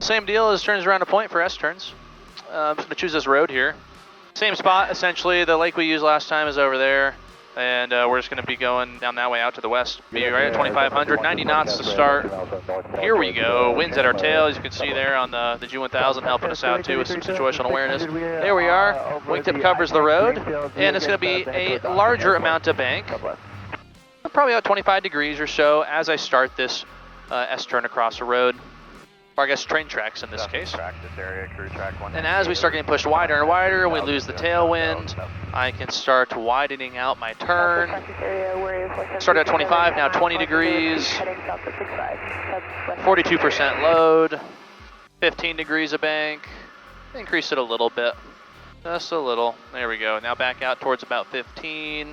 same deal as turns around a point for S-turns. I'm just going to choose this road here. Same spot, essentially. The lake we used last time is over there. And we're just going to be going down that way out to the west. Be right at 2,500, 90 knots to start. Here we go. Winds at our tail, as you can see there on the G1000, helping us out too with some situational awareness. There we are. Wingtip covers the road, and it's going to be a larger amount of bank. Probably about 25 degrees or so as I start this S-turn across the road. Or I guess train tracks in this case. And as we start getting pushed wider and wider, we lose the tailwind. I can start widening out my turn. Start at 25, now 20 degrees. 42% load. 15 degrees of bank. Increase it a little bit. Just a little. There we go. Now back out towards about 15.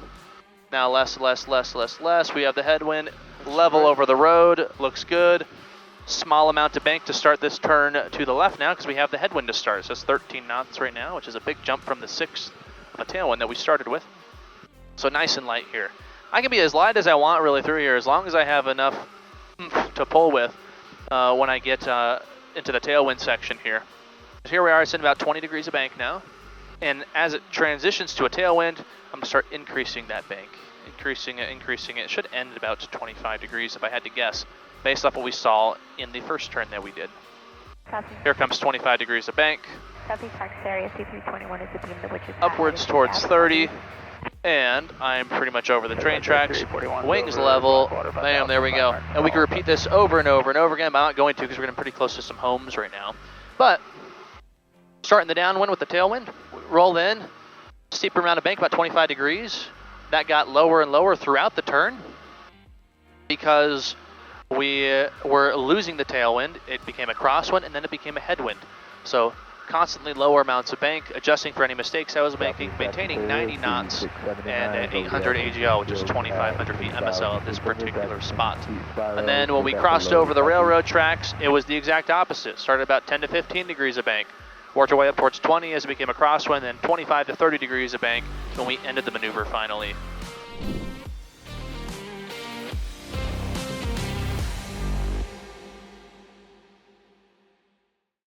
Now less. We have the headwind. Level over the road. Looks good. Small amount of bank to start this turn to the left now because we have the headwind to start. So it's 13 knots right now, which is a big jump from the 6th tailwind that we started with. So nice and light here. I can be as light as I want really through here as long as I have enough to pull with when I get into the tailwind section here. So here we are, it's in about 20 degrees of bank now. And as it transitions to a tailwind, I'm going to start increasing that bank. Increasing it. It should end at about 25 degrees if I had to guess, based off what we saw in the first turn that we did. Here comes 25 degrees of bank. Area C321 is the beam which is upwards towards 30, and I'm pretty much over the train tracks. Wings level, bam, there we go. And we can repeat this over and over and over again, but I'm not going to because we're getting pretty close to some homes right now. But starting the downwind with the tailwind, roll in, steeper amount of bank, about 25 degrees. That got lower and lower throughout the turn because we were losing the tailwind. It became a crosswind, and then it became a headwind. So constantly lower amounts of bank, adjusting for any mistakes I was making, maintaining 90 knots and an 800 AGL, which is 2,500 feet MSL at this particular spot. And then when we crossed over the railroad tracks, it was the exact opposite. Started about 10 to 15 degrees of bank, worked our way up towards 20 as it became a crosswind, then 25 to 30 degrees of bank when we ended the maneuver finally.